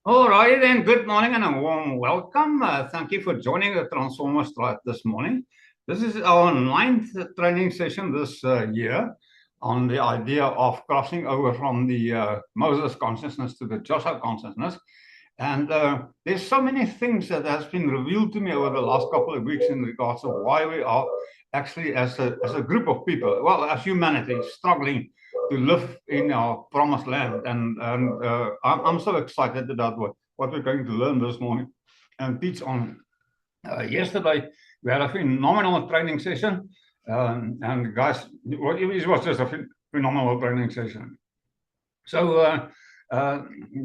All righty then, good morning and a warm welcome. Thank you for joining the Transformer Strike this morning. This is our ninth training session this year on the idea of crossing over from the Moses consciousness to the Joshua consciousness. And there's so many things that has been revealed to me over the last couple of weeks in regards to why we are actually as a group of people, well, as humanity, struggling to live in our promised land. And I'm so excited about what we're going to learn this morning and teach on. Yesterday, we had a phenomenal training session. And guys, it was just a phenomenal training session. So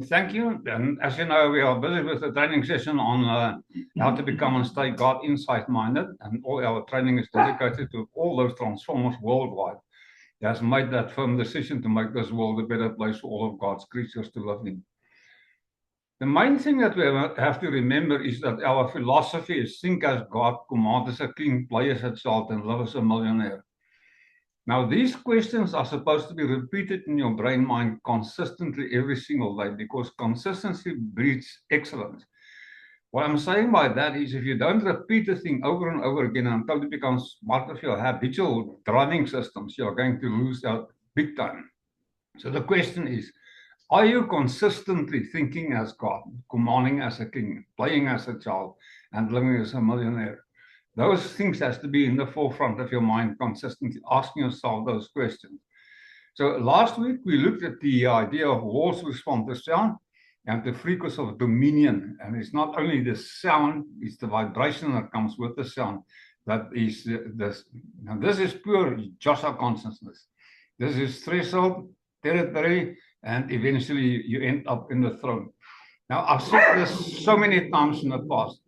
thank you. And as you know, we are busy with the training session on how to become and stay God insight minded. And all our training is dedicated to all those transformers worldwide. He has made that firm decision to make this world a better place for all of God's creatures to live in. The main thing that we have to remember is that our philosophy is think as God, command as a king, play as a child, and live as a millionaire. Now, these questions are supposed to be repeated in your brain mind consistently every single day because consistency breeds excellence. What I'm saying by that is if you don't repeat the thing over and over again until it becomes part of your habitual driving systems, you're going to lose out big time. So the question is, are you consistently thinking as God, commanding as a king, playing as a child, and living as a millionaire? Those things has to be in the forefront of your mind, consistently asking yourself those questions. So last week, we looked at the idea of walls respond to sound and the frequency of dominion. And it's not only the sound, it's the vibration that comes with the sound. That is this. Now, this is pure Joshua consciousness. This is threshold, territory, and eventually you end up in the throne. Now, I've said this so many times in the past.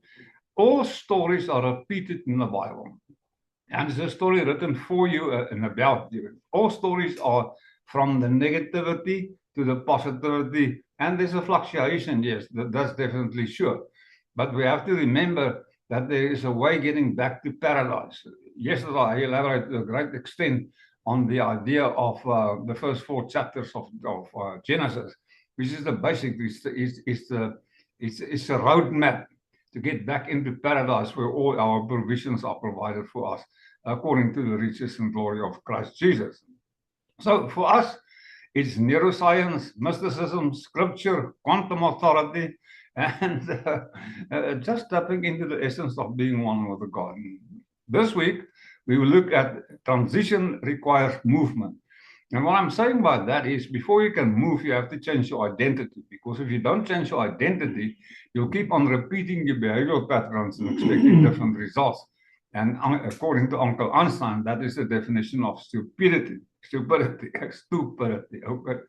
All stories are repeated in the Bible. And it's a story written for you and about you. All stories are from the negativity to the positivity. And there's a fluctuation, yes, that's definitely sure. But we have to remember that there is a way getting back to paradise. Yesterday, I elaborated to a great extent on the idea of the first 4 chapters of Genesis, which is the basic, it's a roadmap to get back into paradise where all our provisions are provided for us according to the riches and glory of Christ Jesus. So for us, it's neuroscience, mysticism, scripture, quantum authority, and just tapping into the essence of being one with the God. This week, we will look at transition requires movement. And what I'm saying by that is before you can move, you have to change your identity. Because if you don't change your identity, you'll keep on repeating your behavioral patterns and expecting different results. And according to Uncle Einstein, that is the definition of stupidity. Stupidity. Okay.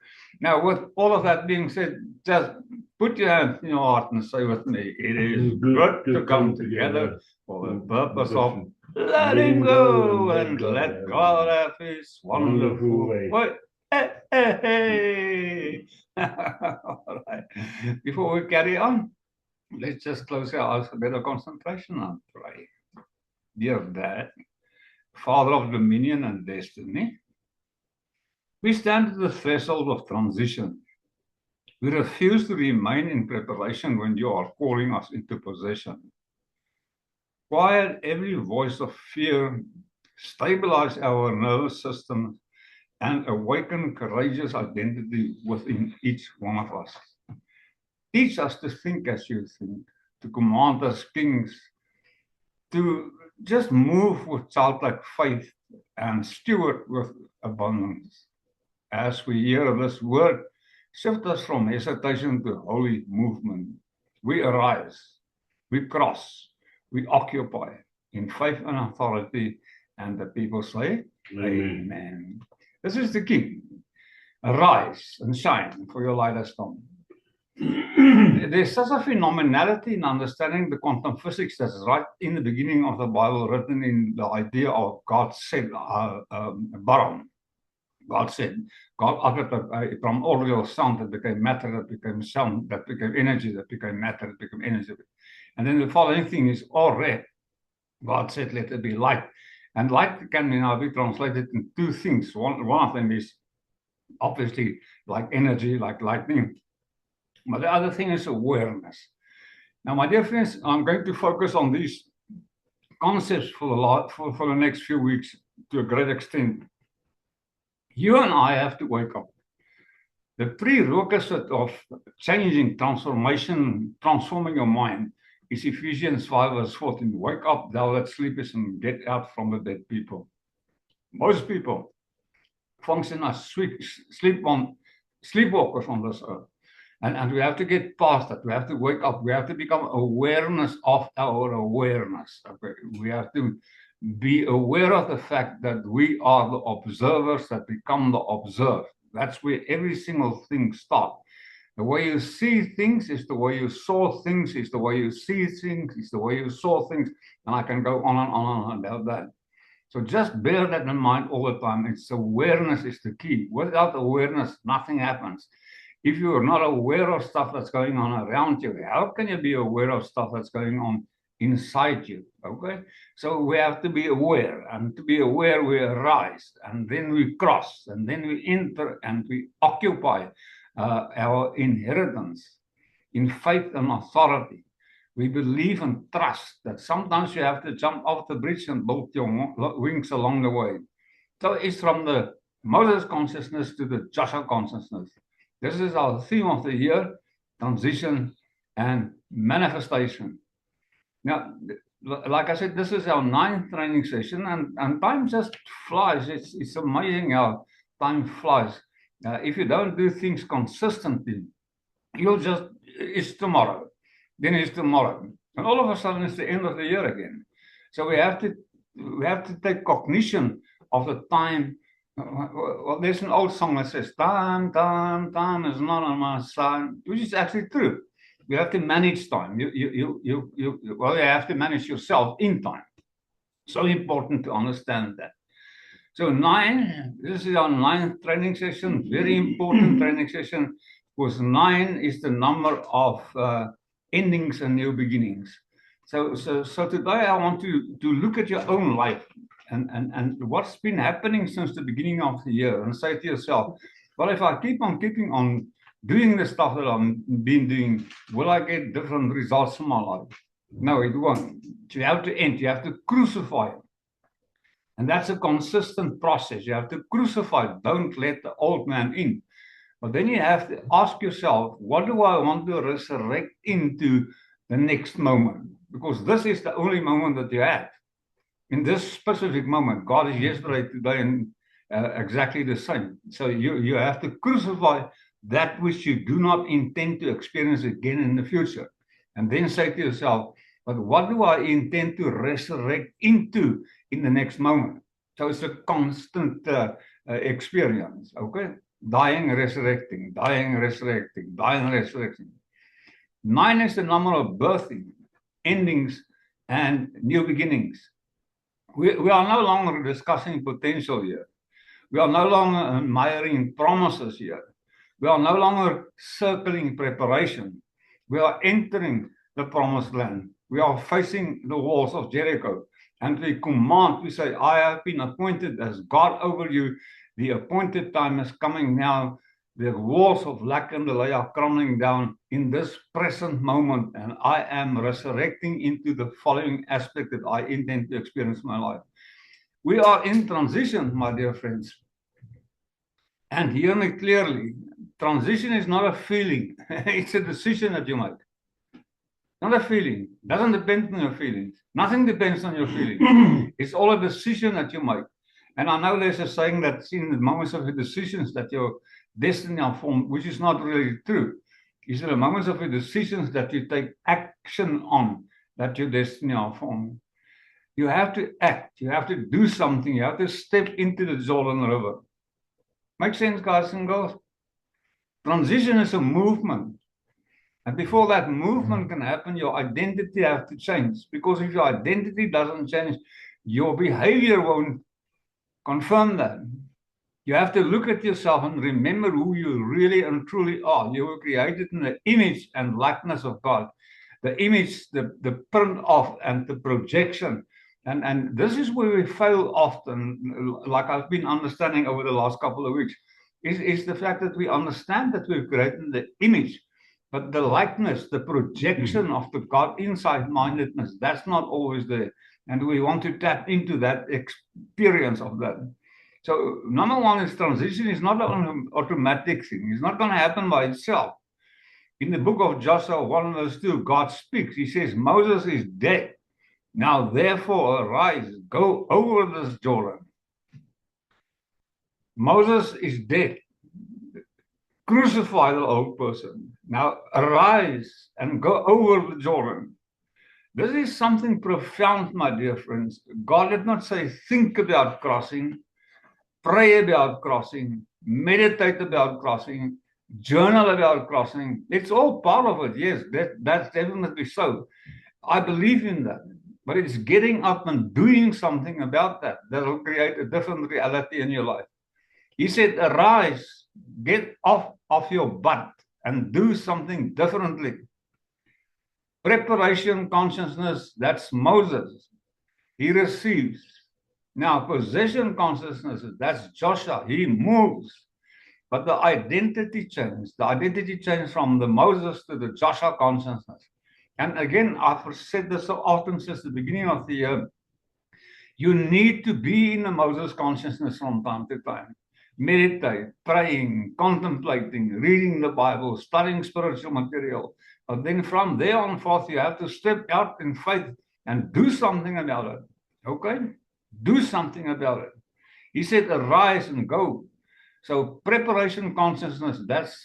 Now, with all of that being said, just put your hand in your heart and say with me, it is good to come together for the purpose of letting go and let God have his wonderful way. Hey. All right. Before we carry on, let's just close our eyes for better concentration and pray. Dear Dad, Father of dominion and destiny, we stand at the threshold of transition. We refuse to remain in preparation when you are calling us into possession. Quiet every voice of fear, stabilize our nervous system, and awaken courageous identity within each one of us. Teach us to think as you think, to command as kings, to just move with childlike faith and steward with abundance. As we hear this word, shift us from hesitation to holy movement. We arise, we cross, we occupy in faith and authority, and the people say, Amen. Amen. This is the King. Arise and shine, for your light has come. There's such a phenomenality in understanding the quantum physics that's right in the beginning of the Bible, written in the idea of God said, Baron. God said, God uttered from audio sound that became matter, that became sound, that became energy, that became matter, that became energy. And then the following thing is, red. God said, let it be light. And light can now be translated in 2 things. One of them is obviously like energy, like lightning. But the other thing is awareness. Now, my dear friends, I'm going to focus on these concepts for the next few weeks to a great extent. You and I have to wake up. The prerequisite of changing, transformation, transforming your mind is Ephesians 5 verse 14. Wake up, thou that sleepest, and get out from the dead people. Most people function as sleepwalkers on this earth. And we have to get past that. We have to wake up. We have to become awareness of our awareness. Okay? We have to be aware of the fact that we are the observers that become the observed. That's where every single thing starts. The way you see things is the way you saw things, is the way you see things, is the way you saw things. And I can go on and on about that. So just bear that in mind all the time. It's awareness is the key. Without awareness, nothing happens. If you are not aware of stuff that's going on around you, how can you be aware of stuff that's going on inside you? Okay, so we have to be aware, and to be aware, we arise, and then we cross, and then we enter, and we occupy our inheritance in faith and authority. We believe and trust that sometimes you have to jump off the bridge and build your wings along the way. So it's from the Moses consciousness to the Joshua consciousness. This is our theme of the year: transition and manifestation. Now, like I said, this is our 9th training session, and time just flies. It's amazing how time flies. If you don't do things consistently, it's tomorrow. Then it's tomorrow. And all of a sudden, it's the end of the year again. So we have to take cognition of the time. Well, there's an old song that says, time is not on my side, which is actually true. You have to manage time. You have to manage yourself in time. So important to understand that. So 9, this is our 9th training session, very important training session, because 9 is the number of endings and new beginnings. So today I want to look at your own life and what's been happening since the beginning of the year, and say to yourself, well, if I keep on keeping on doing the stuff that I've been doing, will I get different results from my life? No, it won't. You have to end. You have to crucify it. And that's a consistent process. You have to crucify it. Don't let the old man in. But then you have to ask yourself, what do I want to resurrect into the next moment? Because this is the only moment that you have. In this specific moment, God is yesterday, today, and exactly the same. So you have to crucify that which you do not intend to experience again in the future. And then say to yourself, but what do I intend to resurrect into in the next moment? So it's a constant experience, okay? Dying, resurrecting, dying, resurrecting, dying, resurrecting. 9 is the number of birthing, endings, and new beginnings. We are no longer discussing potential here. We are no longer admiring promises here. We are no longer circling preparation. We are entering the promised land. We are facing the walls of Jericho. And we command, we say, I have been appointed as God over you. The appointed time is coming now. The walls of lack and delay are crumbling down in this present moment. And I am resurrecting into the following aspect that I intend to experience in my life. We are in transition, my dear friends. And hear me clearly. Transition is not a feeling. It's a decision that you make. Not a feeling. It doesn't depend on your feelings. Nothing depends on your feelings. It's all a decision that you make. And I know there's a saying that in the moments of your decisions that your destiny are formed, which is not really true. It's in the moments of your decisions that you take action on that your destiny are formed. You have to act. You have to do something. You have to step into the Jordan River. Makes sense, guys and girls? Transition is a movement. And before that movement can happen, your identity has to change. Because if your identity doesn't change, your behavior won't confirm that. You have to look at yourself and remember who you really and truly are. You were created in the image and likeness of God. The image, the print of, and the projection. And this is where we fail often, like I've been understanding over the last couple of weeks, is the fact that we understand that we're created in the image. But the likeness, the projection of the God inside-mindedness, that's not always there. And we want to tap into that experience of that. So number one is transition is not an automatic thing. It's not going to happen by itself. In the book of Joshua 1 verse 2, God speaks. He says, Moses is dead. Now therefore arise, go over this Jordan. Moses is dead. Crucify the old person. Now arise and go over the Jordan. This is something profound, my dear friends. God did not say, think about crossing, pray about crossing, meditate about crossing, journal about crossing. It's all part of it. Yes, that's definitely so. I believe in that. But it's getting up and doing something about that that will create a different reality in your life. He said, arise, get off of your butt and do something differently. Preparation consciousness, that's Moses. He receives. Now, possession consciousness, that's Joshua. He moves. But the identity change from the Moses to the Joshua consciousness. And again, I've said this so often since the beginning of the year. You need to be in the Moses consciousness from time to time. Meditate, praying, contemplating, reading the Bible, studying spiritual material. But then from there on forth, you have to step out in faith and do something about it. Okay? Do something about it. He said, arise and go. So preparation consciousness, that's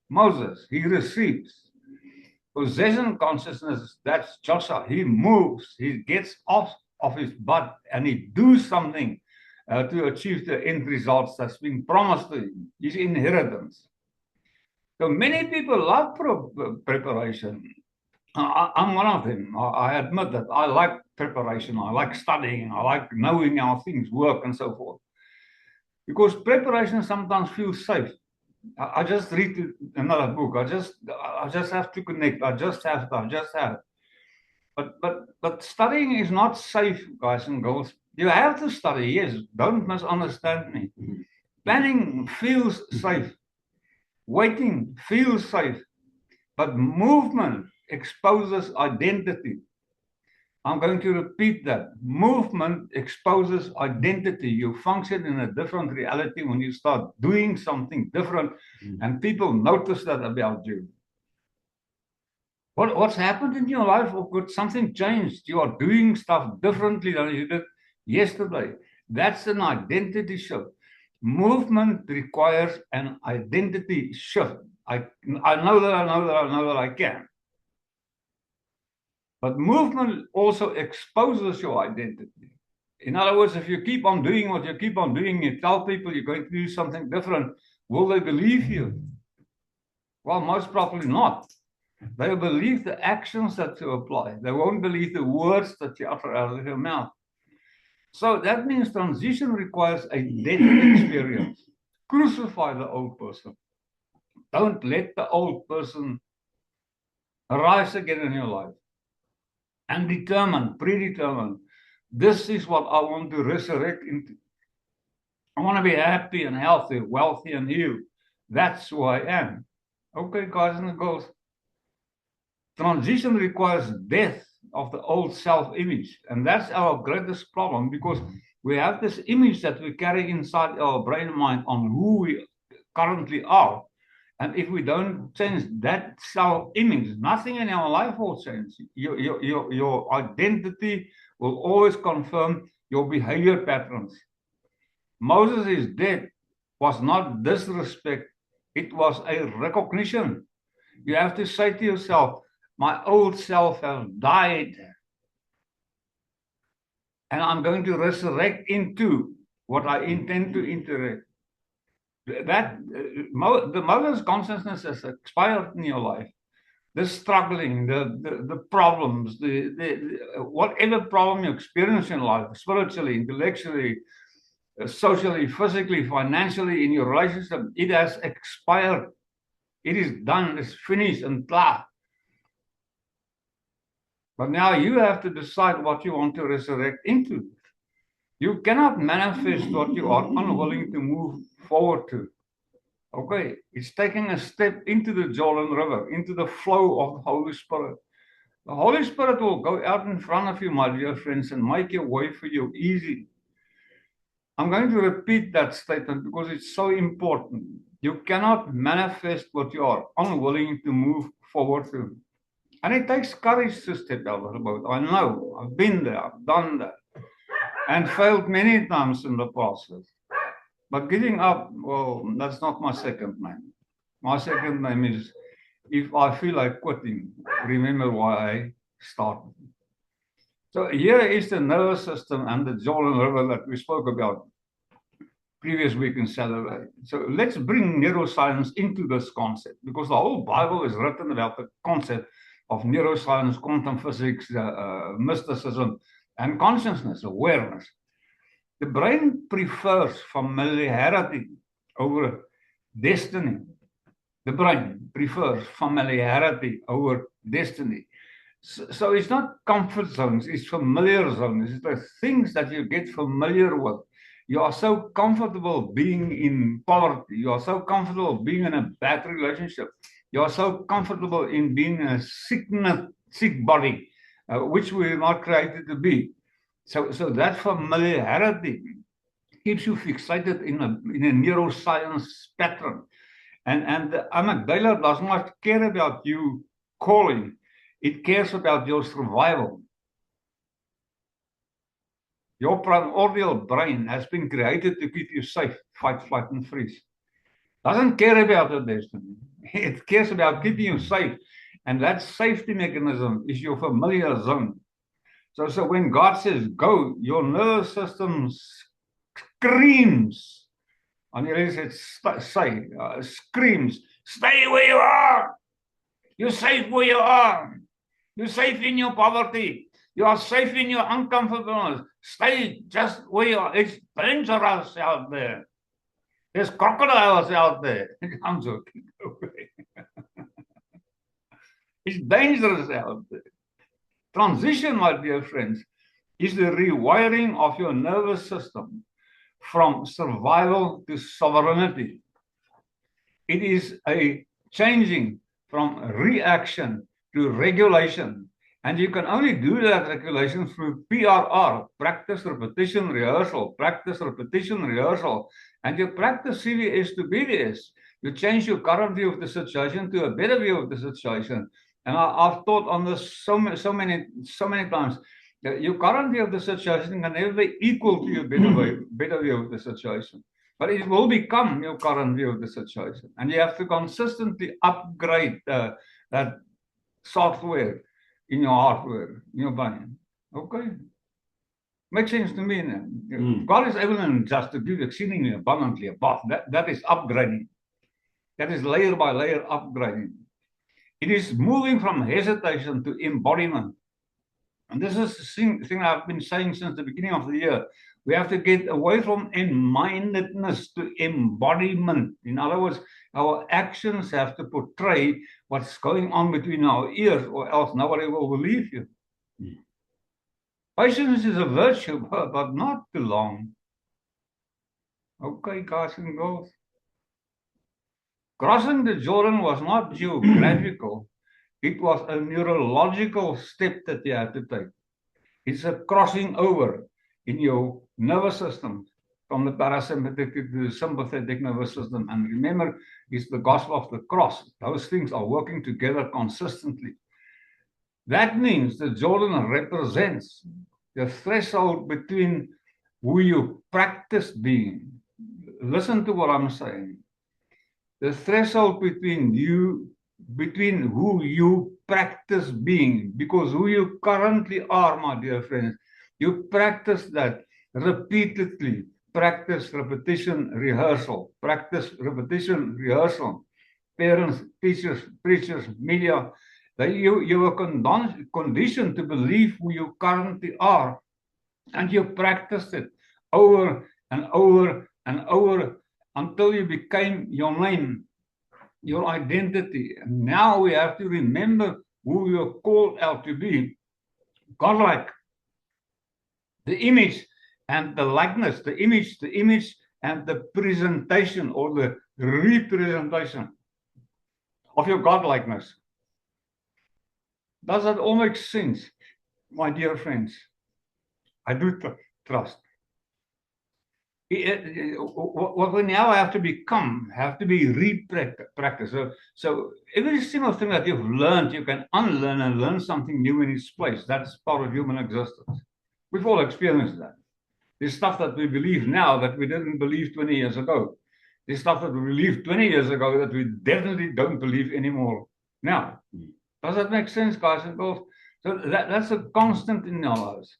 Moses. He receives. Possession consciousness, that's Joshua. He moves. He gets off of his butt and he does something to achieve the end results that's been promised to him, his inheritance. So many people love preparation. I'm one of them. I admit that I like preparation. I like studying. I like knowing how things work and so forth. Because preparation sometimes feels safe. I just read another book. I just have to connect. I just have. But studying is not safe, guys and girls. You have to study, yes. Don't misunderstand me. Planning feels safe. Waiting feels safe. But movement exposes identity. I'm going to repeat that. Movement exposes identity. You function in a different reality when you start doing something different, and people notice that about you. What's happened in your life? Or could something changed? You are doing stuff differently than you did yesterday. That's an identity shift. Movement requires an identity shift. I know that I can. But movement also exposes your identity. In other words, if you keep on doing what you keep on doing, you tell people you're going to do something different, will they believe you? Well, most probably not. They will believe the actions that you apply. They won't believe the words that you utter out of your mouth. So that means transition requires a death experience. Crucify the old person. Don't let the old person arise again in your life. And predetermine, this is what I want to resurrect into. I want to be happy and healthy, wealthy and healed. That's who I am. Okay, guys and girls. Transition requires death of the old self-image. And that's our greatest problem, because we have this image that we carry inside our brain and mind on who we currently are. And if we don't change that self-image, nothing in our life will change. Your identity will always confirm your behavior patterns. Moses is dead was not disrespect. It was a recognition. You have to say to yourself, my old self has died. And I'm going to resurrect into what I intend to interact. The Moses consciousness has expired in your life. The struggling, the problems, whatever problem you experience in life, spiritually, intellectually, socially, physically, financially, in your relationship, it has expired. It is done, it's finished and klar. But now you have to decide what you want to resurrect into. You cannot manifest what you are unwilling to move forward to. Okay, it's taking a step into the Jordan River, into the flow of the Holy Spirit. The Holy Spirit will go out in front of you, my dear friends, and make your way for you easy. I'm going to repeat that statement because it's so important. You cannot manifest what you are unwilling to move forward to. And it takes courage to step out of the boat. I know, I've been there, I've done that, and failed many times in the past. But giving up, well, that's not my second name. My second name is, if I feel like quitting, remember why I started. So here is the nervous system and the Jordan River that we spoke about previous week in Saturday. So let's bring neuroscience into this concept, because the whole Bible is written about the concept of neuroscience, quantum physics, mysticism, and consciousness, awareness. The brain prefers familiarity over destiny. The brain prefers familiarity over destiny. So it's not comfort zones, it's familiar zones. It's the things that you get familiar with. You are so comfortable being in poverty. You are so comfortable being in a bad relationship. You are so comfortable in being in a sick body, which we are not created to be. So that familiarity keeps you fixated in a neuroscience pattern. And the amygdala does not care about you calling. It cares about your survival. Your primordial brain has been created to keep you safe, fight, flight, and freeze. Doesn't care about your destiny. It cares about keeping you safe. And that safety mechanism is your familiar zone. So when God says go, your nervous system screams. On the other side, screams, stay where you are. You're safe where you are. You're safe in your poverty. You are safe in your uncomfortableness. Stay just where you are. It's dangerous out there. There's crocodiles out there. I'm joking. It's dangerous out there. Transition, my dear friends, is the rewiring of your nervous system from survival to sovereignty. It is a changing from reaction to regulation. And you can only do that regulation through PRR, practice, repetition, rehearsal, practice, repetition, rehearsal. And you practice CVS to BDS. You change your current view of the situation to a better view of the situation. And I've taught on this so many times. Your current view of the situation can never be equal to your better view of the situation. But it will become your current view of the situation. And you have to consistently upgrade that software in your hardware, in your brain. Okay? Makes sense to me now. God is able and just to give exceedingly abundantly above. That is upgrading. That is layer by layer upgrading. It is moving from hesitation to embodiment. And this is the thing I've been saying since the beginning of the year. We have to get away from in-mindedness to embodiment. In other words, our actions have to portray what's going on between our ears, or else nobody will believe you. Patience is a virtue, but not too long. Okay, guys and girls. Crossing the Jordan was not geographical. It was a neurological step that you had to take. It's a crossing over in your nervous system from the parasympathetic to the sympathetic nervous system. And remember, it's the gospel of the cross. Those things are working together consistently. That means the Jordan represents the threshold between who you practice being. Listen to what I'm saying. The threshold between who you practice being, because who you currently are, my dear friends, you practice that repeatedly. Practice, repetition, rehearsal. Practice, repetition, rehearsal. Parents, teachers, preachers, media, you were conditioned to believe who you currently are, and you practiced it over and over and over until you became your name, your identity. And now we have to remember who we are called out to be. Godlike. The image and the likeness, the image and the presentation or the representation of your godlikeness. Does that all make sense, my dear friends? I do trust. What we now have to become, have to be re-practiced. So every single thing that you've learned, you can unlearn and learn something new in its place. That's part of human existence. We've all experienced that. There's stuff that we believe now that we didn't believe 20 years ago. There's stuff that we believed 20 years ago that we definitely don't believe anymore now. Does that make sense, guys and girls? So that's a constant in our lives.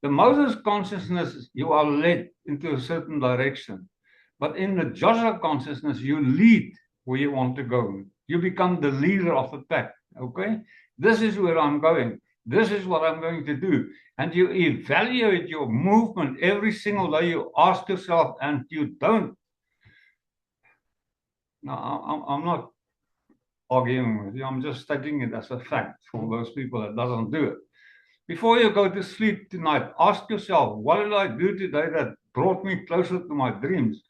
The Moses consciousness, you are led into a certain direction. But in the Joshua consciousness, you lead where you want to go. You become the leader of the pack. Okay? This is where I'm going. This is what I'm going to do. And you evaluate your movement every single day. You ask yourself, and you don't. Now, I'm not arguing with you. I'm just stating it as a fact for those people that doesn't do it. Before you go to sleep tonight, ask yourself, what did I do today that brought me closer to my dreams?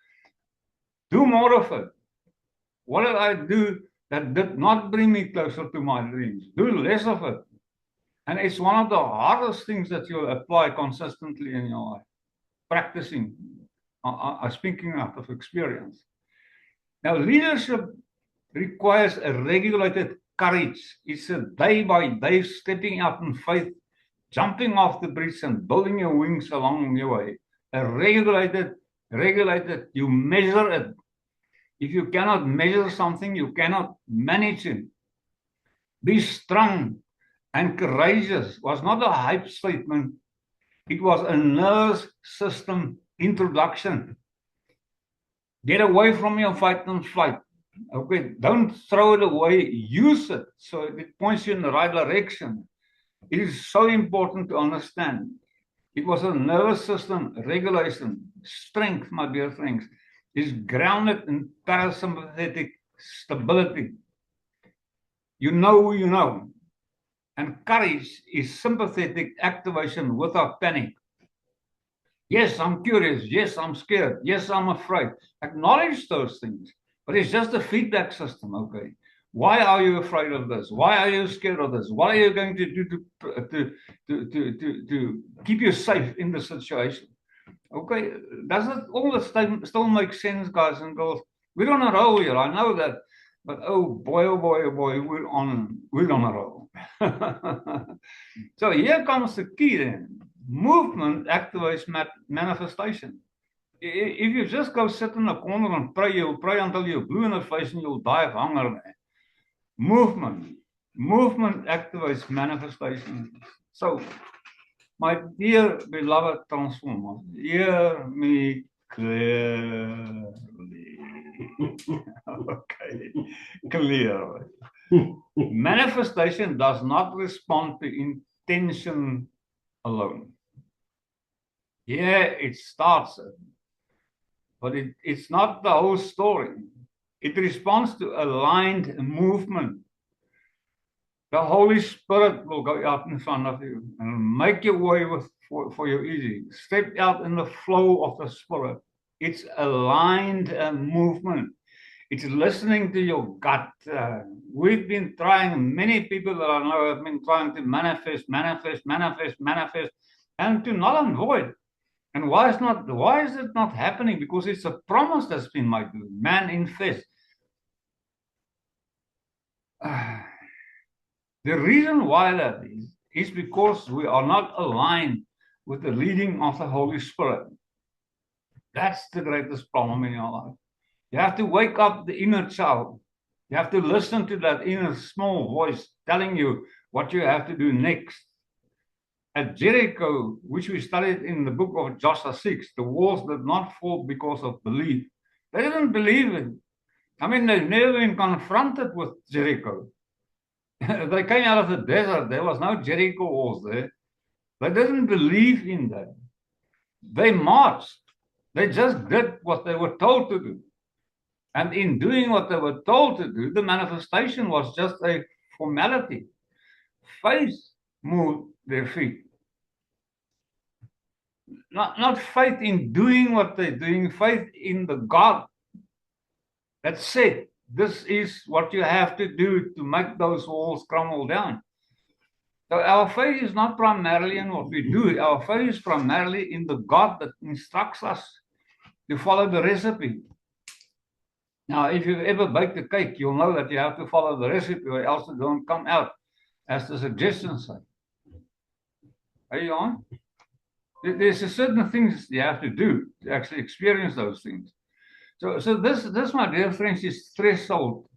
Do more of it. What did I do that did not bring me closer to my dreams? Do less of it. And it's one of the hardest things that you'll apply consistently in your life. Practicing. I'm speaking out of experience. Now, leadership requires a regulated courage. It's a day-by-day stepping out in faith, jumping off the bridge and building your wings along your way. A regulated, you measure it. If you cannot measure something, you cannot manage it. Be strong and courageous was not a hype statement. It was a nervous system introduction. Get away from your fight and flight. Okay, don't throw it away. Use it so it points you in the right direction. It is so important to understand. It was a nervous system regulation. Strength, my dear friends, is grounded in parasympathetic stability. You know who you know. And courage is sympathetic activation without panic. Yes, I'm curious. Yes, I'm scared. Yes, I'm afraid. Acknowledge those things. But it's just a feedback system, okay? Why are you afraid of this? Why are you scared of this? What are you going to do to keep you safe in the situation? Okay, does it all still make sense, guys and girls? We're on a roll here, I know that. But oh boy, we're on a roll. So here comes the key then. Movement activates manifestation. If you just go sit in a corner and pray, you'll pray until you're blue in the face and you'll die of hunger. Movement activates manifestation. So, my dear beloved transformers, hear me clearly. Okay, clearly. Manifestation does not respond to intention alone. Yeah, it starts, but it's not the whole story. It responds to aligned movement. The Holy Spirit will go out in front of you and make your way for you easy. Step out in the flow of the Spirit. It's aligned movement. It's listening to your gut. We've been trying, many people that I know have been trying to manifest, and to null and void. And why is it not happening? Because it's a promise that's been made to man in faith. The reason why that is because we are not aligned with the leading of the Holy Spirit. That's the greatest problem in your life. You have to wake up the inner child. You have to listen to that inner small voice telling you what you have to do next. At Jericho, which we studied in the book of Joshua 6, the walls did not fall because of belief. They didn't believe it. I mean, they've never been confronted with Jericho. They came out of the desert. There was no Jericho walls there. They didn't believe in that. They marched. They just did what they were told to do. And in doing what they were told to do, the manifestation was just a formality. Faith moved their feet. Not faith in doing what they're doing, faith in the God that said, this is what you have to do to make those walls crumble down. So our faith is not primarily in what we do. Our faith is primarily in the God that instructs us to follow the recipe. Now, if you've ever baked a cake, you'll know that you have to follow the recipe or else it don't come out as the suggestions say. Are you on? There's a certain things you have to do to actually experience those things. So this, my dear friends, is threshold,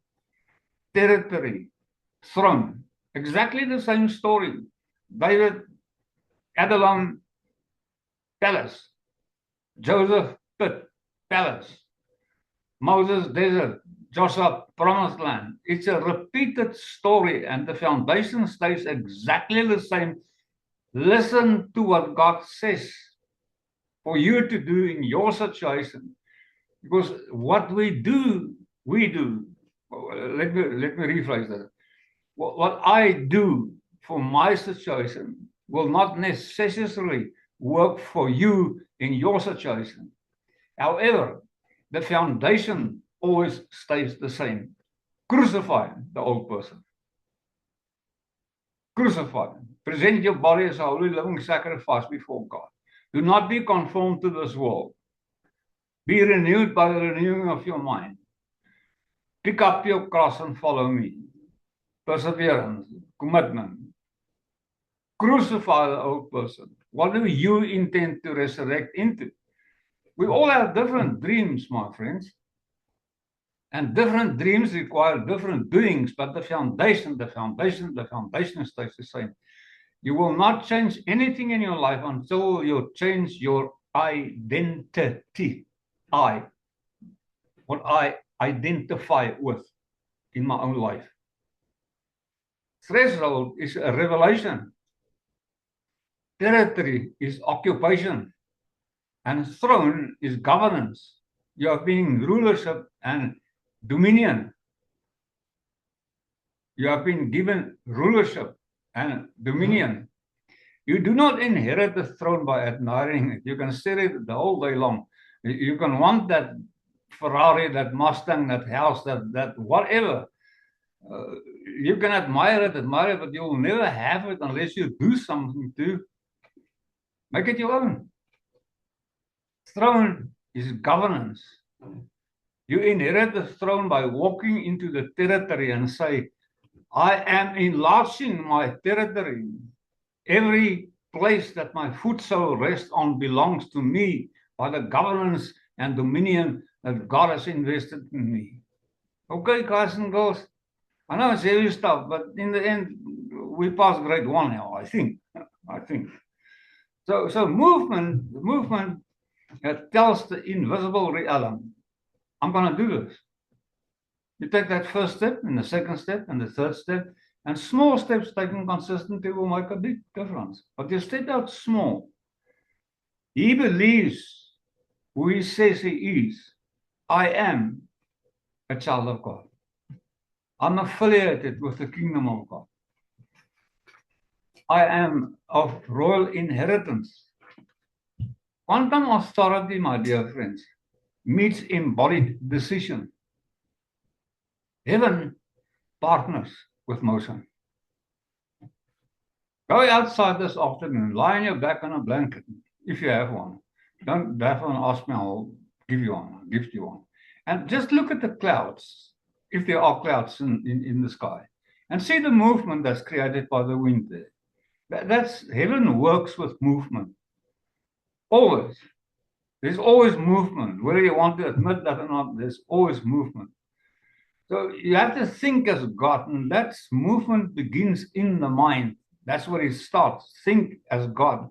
territory, throne. Exactly the same story. David, Adullam, palace. Joseph, pit, palace. Moses, desert. Joshua, promised land. It's a repeated story, and the foundation stays exactly the same. Listen to what God says for you to do in your situation. Because what we do. Let me rephrase that. What I do for my situation will not necessarily work for you in your situation. However, the foundation always stays the same. Crucify the old person. Crucify. Present your body as a holy living sacrifice before God. Do not be conformed to this world. Be renewed by the renewing of your mind. Pick up your cross and follow me. Perseverance, commitment. Crucify the old person. What do you intend to resurrect into? We all have different dreams, my friends. And different dreams require different doings, but the foundation stays the same. You will not change anything in your life until you change your identity. What I identify with in my own life. Threshold is a revelation. Territory is occupation. And throne is governance. You are being rulership and dominion. You have been given rulership and dominion. You do not inherit the throne by admiring it. You can stare at it the whole day long. You can want that Ferrari, that Mustang, that house, that whatever. You can admire it, but you will never have it unless you do something to make it your own. Throne is governance. You inherit the throne by walking into the territory and say, I am enlarging my territory. Every place that my foot shall rest on belongs to me by the governance and dominion that God has invested in me. Okay, guys and girls, I know it's heavy stuff, but in the end, we passed grade 1 now, I think. So movement tells the invisible realm, I'm going to do this. You take that first step, and the second step, and the third step, and small steps taken consistently will make a big difference. But you step out small. He believes who he says he is. I am a child of God. I'm affiliated with the kingdom of God. I am of royal inheritance. Quantum authority, my dear friends, meets embodied decision. Heaven partners with motion. Go outside this afternoon, lie on your back on a blanket, if you have one. Don't have one, ask me, I'll give you one, I'll gift you one. And just look at the clouds, if there are clouds in the sky, and see the movement that's created by the wind there. That's heaven works with movement. Always. There's always movement. Whether you want to admit that or not, there's always movement. So you have to think as God, and that movement begins in the mind. That's where it starts. Think as God.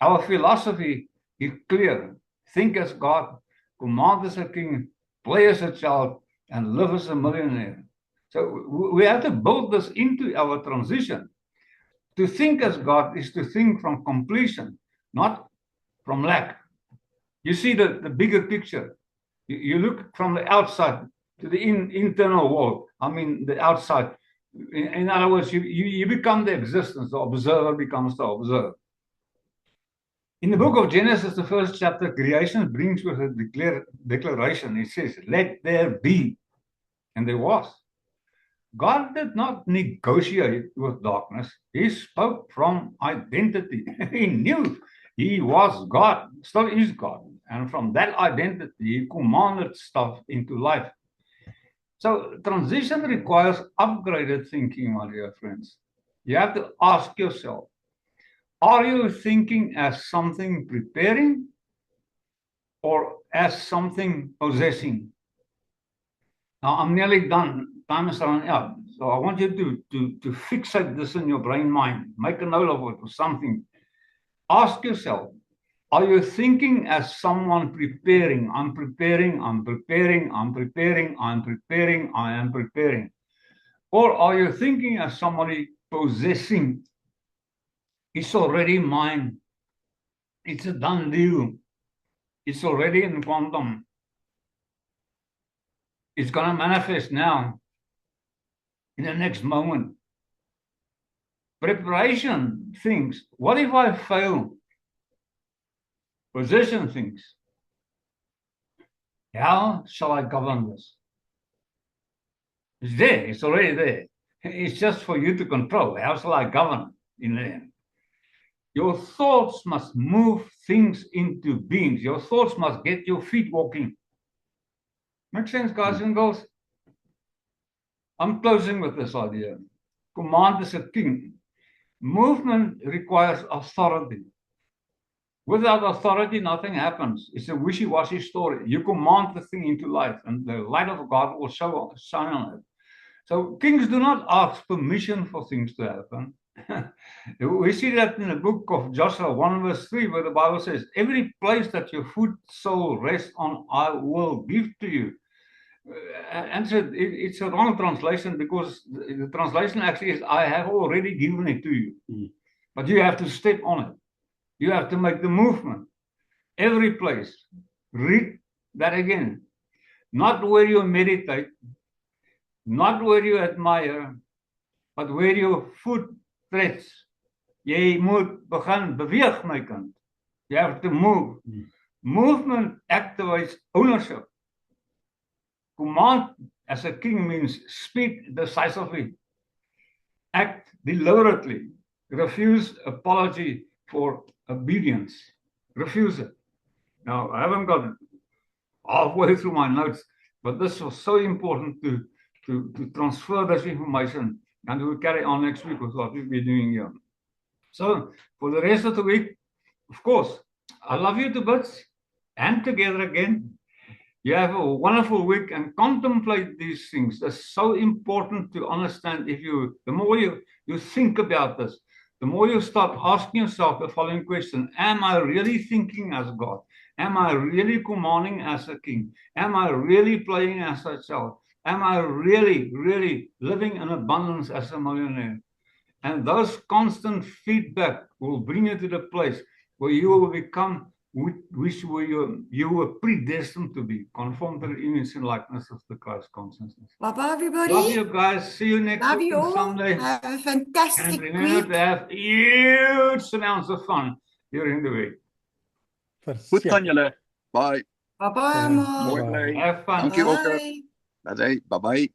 Our philosophy is clear. Think as God, command as a king, play as a child, and live as a millionaire. So we have to build this into our transition. To think as God is to think from completion, not from lack. You see the bigger picture. You look from the outside to the internal world. I mean, the outside. In other words, you become the existence. The observer becomes the observer. In the book of Genesis, the first chapter, creation brings with a declaration. It says, let there be. And there was. God did not negotiate with darkness. He spoke from identity. He knew he was God, still is God. And from that identity, he commanded stuff into life. So transition requires upgraded thinking, my dear friends. You have to ask yourself, are you thinking as something preparing or as something possessing? Now, I'm nearly done. Time is running out. So I want you to fixate this in your brain mind. Make a note of it or something. Ask yourself, are you thinking as someone preparing? I'm preparing, I'm preparing, I'm preparing, I'm preparing, I am preparing. Or are you thinking as somebody possessing? It's already mine. It's a done deal. It's already in quantum. It's going to manifest now, in the next moment. Preparation thinks, what if I fail? Possession thinks, how shall I govern this? It's there, it's already there. It's just for you to control. How shall I govern in the end? Your thoughts must move things into beings. Your thoughts must get your feet walking. Make sense, guys and girls? I'm closing with this idea. Command is a king. Movement requires authority. Without authority, nothing happens. It's a wishy-washy story. You command the thing into life, and the light of God will shine on it. So kings do not ask permission for things to happen. We see that in the book of Joshua 1 verse 3, where the Bible says, every place that your foot soul rests on, I will give to you. And so it's a wrong translation, because the translation actually is, I have already given it to you. But you have to step on it. You have to make the movement. Every place. Read that again. Not where you meditate, not where you admire, but where your foot treads. Jy moet begin beweeg, my kind. You have to move. Movement activates ownership. Command as a king means speak decisively, act deliberately, refuse apology for obedience. Refuse it. Now, I haven't got halfway through my notes, but this was so important to transfer this information, and we'll carry on next week with what we'll be doing here. So, for the rest of the week, of course, I love you to bits, and together again. You have a wonderful week and contemplate these things. It's so important to understand. The more you think about this, the more you start asking yourself the following question: am I really thinking as God? Am I really commanding as a king? Am I really playing as a child? Am I really, really living in abundance as a millionaire? And those constant feedback will bring you to the place where you will become which you were predestined to be, conformed to the image and likeness of the Christ consciousness. Bye-bye, everybody. Love you guys. See you next Love week you all. Sunday. Have a fantastic And remember week. to have huge amounts of fun during the week. Goed gaan julle. Bye. Bye-bye, allemaal. Mooi bly. Have fun. Dankie ook. Bye. Bye. Bye.